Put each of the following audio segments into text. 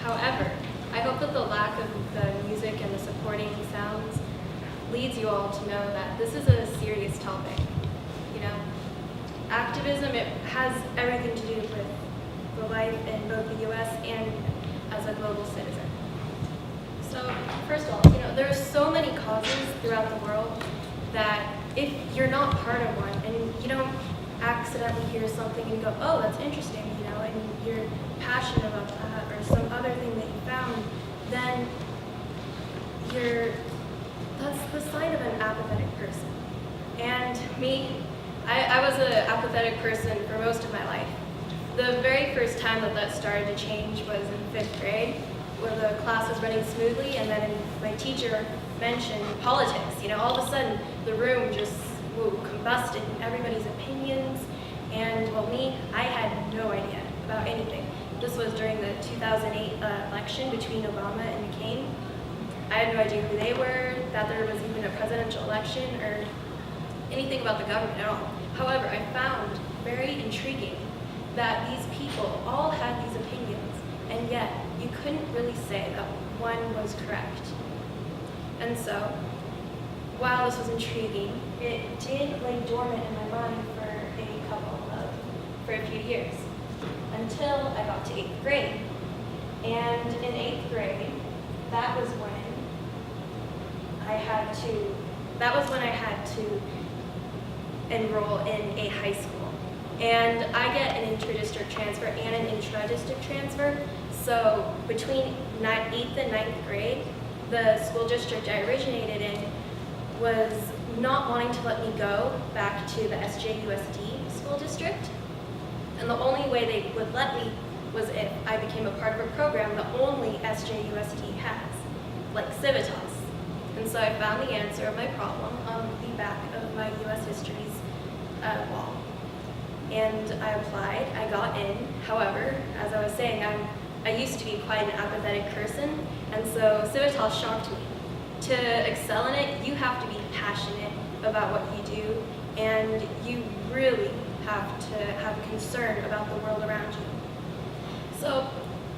However, I hope that the lack of the music and the supporting sounds leads you all to know that this is a serious topic. You know, activism, it has everything to do with the life in both the U.S. and as a global citizen. So, first of all, there's so many causes throughout the world that if you're not part of one and you don't accidentally hear something and go, oh, that's interesting, and you're passionate about that or some other thing that you found, then that's the sign of an apathetic person. And me, I was an apathetic person for most of my life. The very first time that started to change was in 5th grade, where the class was running smoothly, and then my teacher mentioned politics. All of a sudden, the room just combusted in everybody's opinions, and I had no idea about anything. This was during the 2008 election between Obama and McCain. I had no idea who they were, that there was even a presidential election, or anything about the government at all. However, I found very intriguing that these people all had these opinions, and yet you couldn't really say that one was correct. And so, while this was intriguing, it did lay dormant in my mind for a few years, until I got to 8th grade. And in 8th grade, that was when I had to enroll in a high school. And I get an inter-district transfer and an intra-district transfer. So between 8th and 9th grade, the school district I originated in was not wanting to let me go back to the SJUSD school district. And the only way they would let me was if I became a part of a program that only SJUSD has, like Civitas. And so I found the answer of my problem on the back of my US History's wall. And I applied, I got in. However, as I was saying, I used to be quite an apathetic person, and so Civitas shocked me. To excel in it, you have to be passionate about what you do, and you really have to have a concern about the world around you. So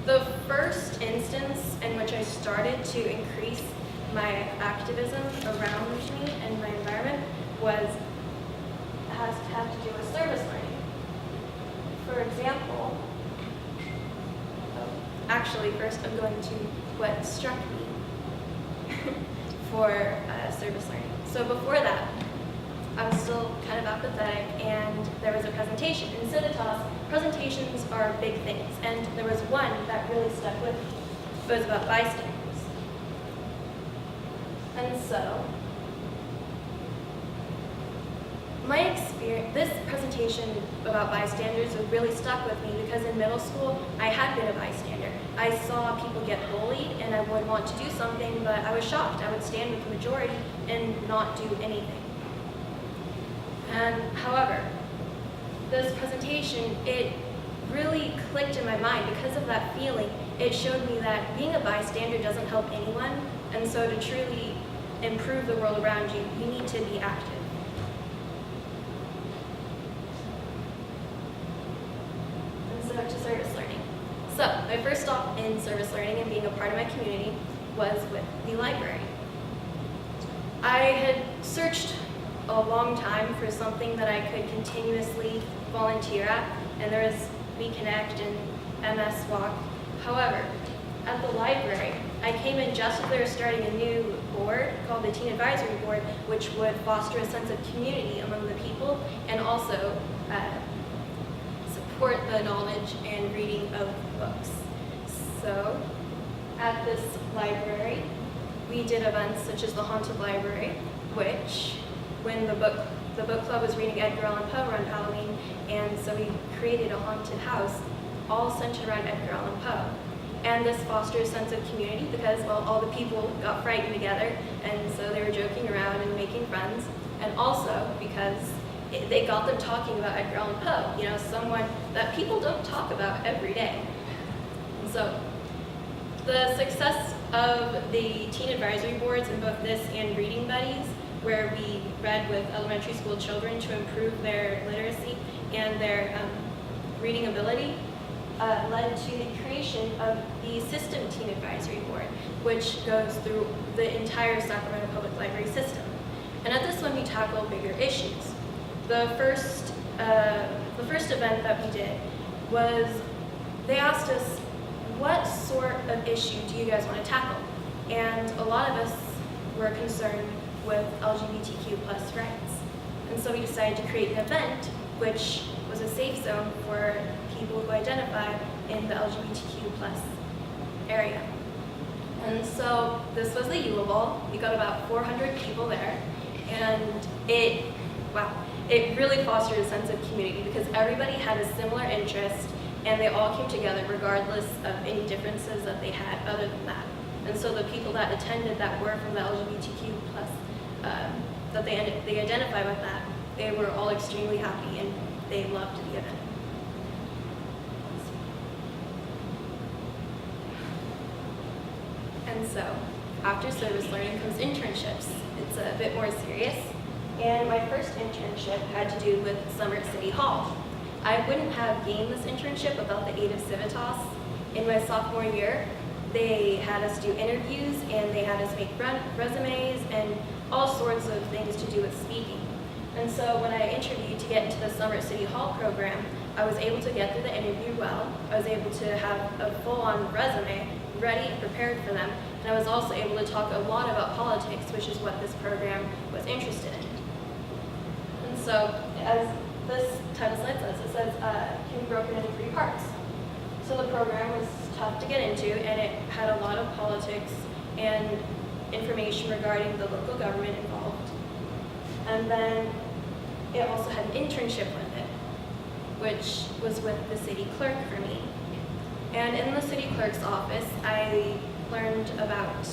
the first instance in which I started to increase my activism around me and my environment has to have to do with service learning. For example, actually first I'm going to what struck me for service learning. So before that, I was still kind of apathetic, and there was a presentation. In Civitas, presentations are big things, and there was one that really stuck with me. It was about bystanders. And so, my experience, this presentation about bystanders really stuck with me because in middle school, I had been a bystander. I saw people get bullied, and I would want to do something, but I was shocked. I would stand with the majority and not do anything. And however, this presentation, it really clicked in my mind because of that feeling. It showed me that being a bystander doesn't help anyone, and so to truly improve the world around you, you need to be active. And so to service learning. So my first stop in service learning and being a part of my community was with the library. I had searched a long time for something that I could continuously volunteer at, and there was WeConnect and MS Walk. However, at the library, I came in just as they were starting a new board called the Teen Advisory Board, which would foster a sense of community among the people and also support the knowledge and reading of books. So, at this library, we did events such as the Haunted Library, which when the book club was reading Edgar Allan Poe around Halloween, and so we created a haunted house all centered around Edgar Allan Poe. And this fostered a sense of community because, well, all the people got frightened together, and so they were joking around and making friends, and also because they got them talking about Edgar Allan Poe, someone that people don't talk about every day. And so the success of the teen advisory boards in both this and Reading Buddies, where we read with elementary school children to improve their literacy and their reading ability, led to the creation of the System Team Advisory Board, which goes through the entire Sacramento Public Library system. And at this one, we tackle bigger issues. The first event that we did was they asked us, what sort of issue do you guys want to tackle? And a lot of us were concerned with LGBTQ plus rights. And so we decided to create an event which was a safe zone for people who identify in the LGBTQ plus area. And so this was the Yule Ball. We got about 400 people there, and it really fostered a sense of community because everybody had a similar interest and they all came together regardless of any differences that they had other than that. And so the people that attended that were from the LGBTQ plus, that they identify with that, they were all extremely happy and they loved the event. And so, after service learning comes internships. It's a bit more serious. And my first internship had to do with summer at City Hall. I wouldn't have gained this internship without the aid of Civitas. In my sophomore year, they had us do interviews and they had us make resumes and all sorts of things to do with speaking. And so when I interviewed to get into the Summer at City Hall program, I was able to get through the interview well. I was able to have a full-on resume ready and prepared for them. And I was also able to talk a lot about politics, which is what this program was interested in. And so, as this title slide says, it says can be broken into 3 parts. So the program was tough to get into, and it had a lot of politics and information regarding the local government involved. And then it also had an internship with it, which was with the city clerk for me. And in the city clerk's office, I learned about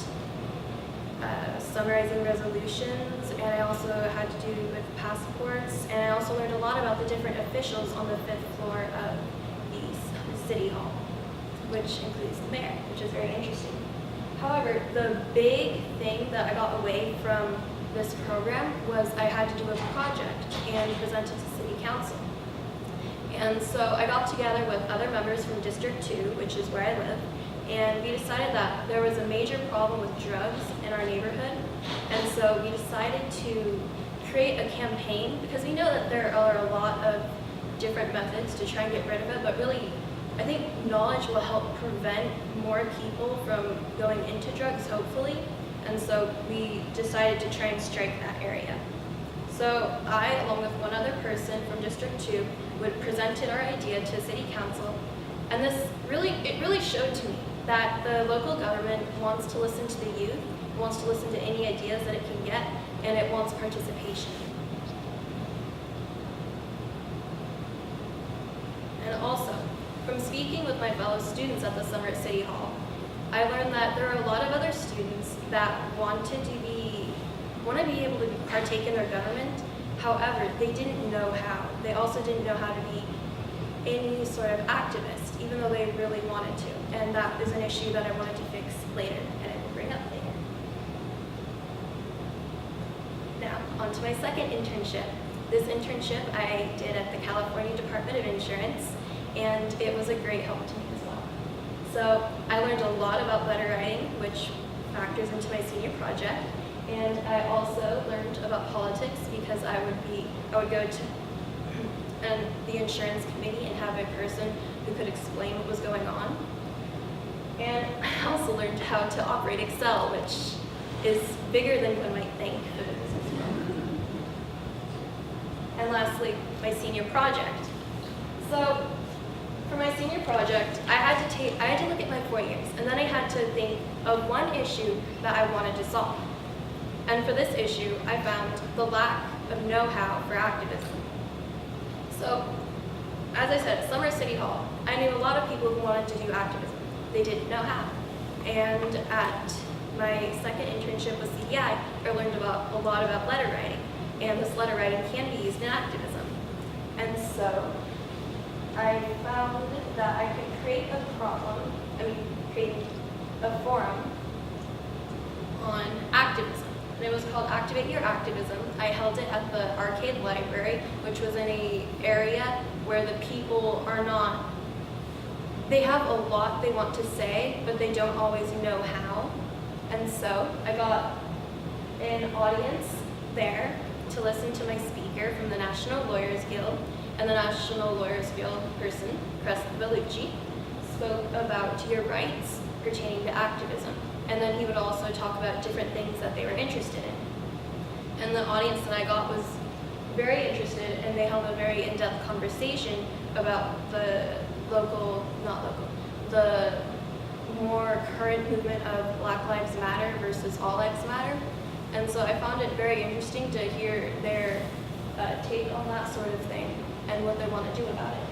summarizing resolutions, and I also had to do with passports, and I also learned a lot about the different officials on the 5th floor of the city hall, which includes the mayor, which is very interesting. However, the big thing that I got away from this program was I had to do a project and present it to city council. And so I got together with other members from District 2, which is where I live, and we decided that there was a major problem with drugs in our neighborhood. And so we decided to create a campaign because we know that there are a lot of different methods to try and get rid of it, but really I think knowledge will help prevent more people from going into drugs, hopefully. And so we decided to try and strike that area. So I, along with one other person from District 2, presented our idea to City Council. And it really showed to me that the local government wants to listen to the youth, wants to listen to any ideas that it can get, and it wants participation. And also, from speaking with my fellow students at the Summer at City Hall, I learned that there are a lot of other students that want to be able to partake in their government. However, they didn't know how. They also didn't know how to be any sort of activist, even though they really wanted to. And that is an issue that I wanted to fix later, and I will bring up later. Now, on to my second internship. This internship I did at the California Department of Insurance, and it was a great help to me as well. So I learned a lot about letter writing, which factors into my senior project, and I also learned about politics because I would go to the insurance committee and have a person who could explain what was going on. And I also learned how to operate Excel, which is bigger than one might think for the business world. And lastly, my senior project. So for my senior project, I had to look at my 4 years, and then I had to think of one issue that I wanted to solve. And for this issue, I found the lack of know-how for activism. So, as I said, Summer City Hall, I knew a lot of people who wanted to do activism. They didn't know how. And at my second internship with CDI, I learned a lot about letter writing. And this letter writing can be used in activism. And so, I found that I could create a forum on activism. And it was called Activate Your Activism. I held it at the Arcade Library, which was in an area where the people are not they have a lot they want to say, but they don't always know how. And so I got an audience there to listen to my speaker from the National Lawyers Guild, and the National Lawyers Guild person, Chris Bellucci, spoke about your rights pertaining to activism. And then he would also talk about different things that they were interested in. And the audience that I got was very interested, and they held a very in-depth conversation about the the more current movement of Black Lives Matter versus All Lives Matter. And so I found it very interesting to hear their take on that sort of thing and what they want to do about it.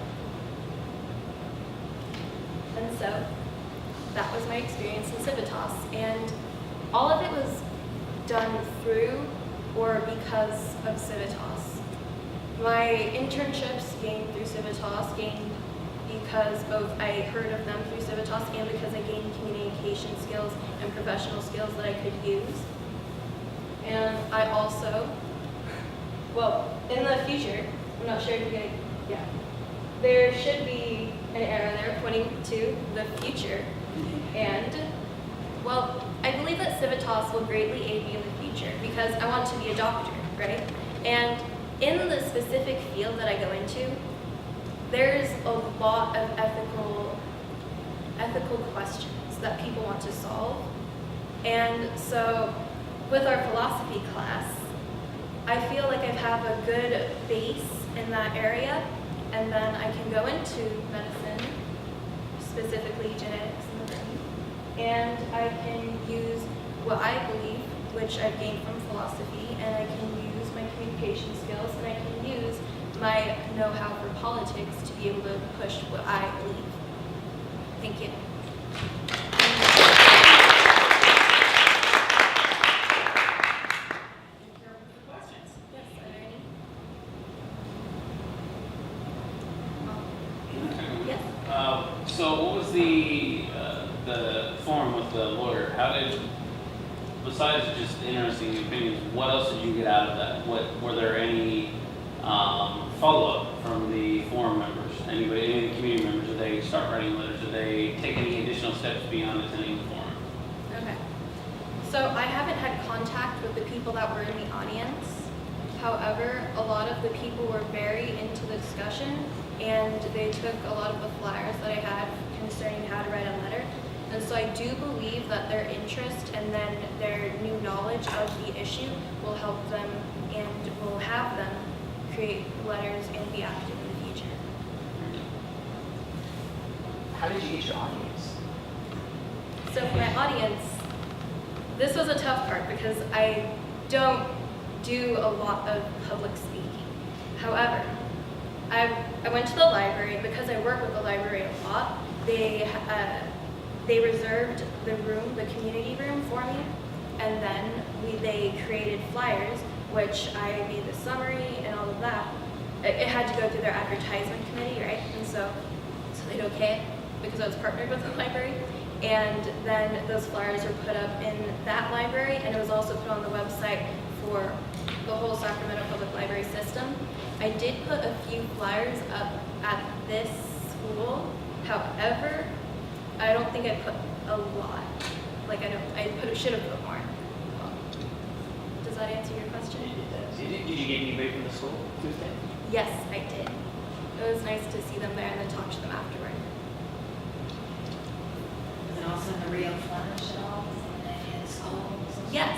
And so that was my experience in Civitas, and all of it was done through or because of Civitas. My internships gained through Civitas, gained because both I heard of them through Civitas and because I gained communication skills and professional skills that I could use. And I also, well, in the future, I'm not sure if you're going to, yeah, there should be an arrow there pointing to the future. And, well, I believe that Civitas will greatly aid me in the future because I want to be a doctor, right? And in the specific field that I go into, there's a lot of ethical questions that people want to solve. And so with our philosophy class, I feel like I have a good base in that area, and then I can go into medicine, specifically genetics in the brain, and I can use what I believe, which I've gained from philosophy, and I can use my communication skills, and I can use my know-how for politics to be able to push what I believe. Thank you. Questions? Yes, are there any? Yes. So what was the forum with the lawyer? How did, besides just interesting opinions, what else did you get out of that? Were there any follow-up from the forum members? Anybody, any of the community members? Did they start writing letters? Did they take any additional steps beyond attending the forum? Okay. So I haven't had contact with the people that were in the audience. However, a lot of the people were very into the discussion, and they took a lot of the flyers that I had concerning how to write a letter. And so I do believe that their interest and then their new knowledge of the issue will help them and will have them create letters and be active in the future. How did you get your audience? So for my audience, this was a tough part because I don't do a lot of public speaking. However, I went to the library because I work with the library a lot. They reserved the room, the community room for me, and then they created flyers, which I made the summary and all of that. It had to go through their advertisement committee, right? And so they'd okay it because I was partnered with the library. And then those flyers were put up in that library, and it was also put on the website for the whole Sacramento Public Library system. I did put a few flyers up at this school. However, I don't think I put a lot. Like should have put more. Does that answer your question? Did you get anybody from the school Tuesday? Yes, I did. It was nice to see them there and then talk to them afterward. Was it also in the Rio Flash at all? Was it in any of the schools? Yes,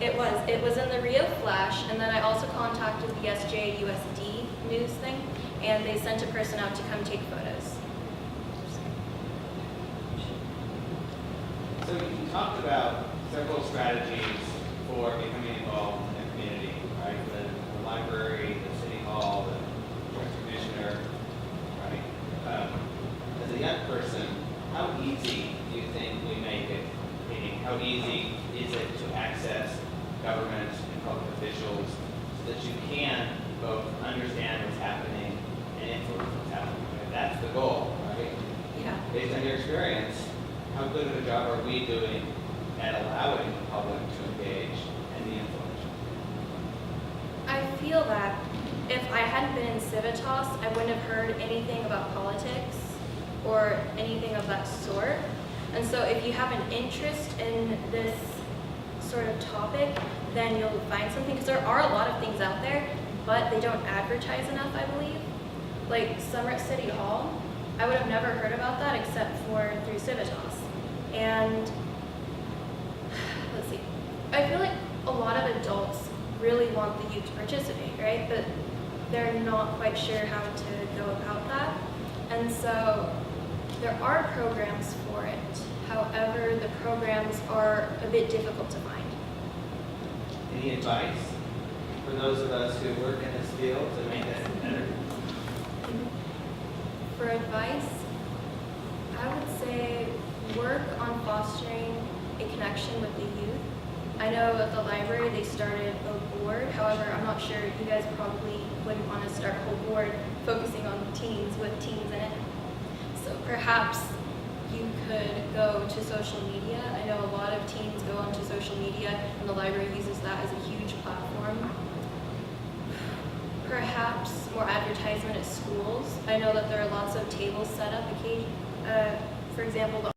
it was. It was in the Rio Flash, and then I also contacted the SJUSD news thing, and they sent a person out to come take photos. So you talked about several strategies for becoming involved in the community, right? The library, the city hall, the joint commissioner, right? As a young person, how easy do you think we make it? Meaning, how easy is it to access government and public officials so that you can both understand what's happening and influence what's happening? Right? That's the goal, right? Yeah. Based on your experience, how good of a job are we doing at allowing the public to engage and be influential? I feel that if I hadn't been in Civitas, I wouldn't have heard anything about politics. or anything of that sort. And so if you have an interest in this sort of topic, then you'll find something, because there are a lot of things out there, but they don't advertise enough, I believe. Like Summer at City Hall, I would have never heard about that except for through Civitas. And let's see, I feel like a lot of adults really want the youth to participate, right? But they're not quite sure how to go about that. And so there are programs for it. However, the programs are a bit difficult to find. Any advice for those of us who work in this field to make that better? For advice, I would say work on fostering a connection with the youth. I know at the library they started a board, however, I'm not sure, you guys probably wouldn't want to start a whole board focusing on teens with teens in it. So perhaps you could go to social media. I know a lot of teens go onto social media and the library uses that as a huge platform. Perhaps more advertisement at schools. I know that there are lots of tables set up, for example, the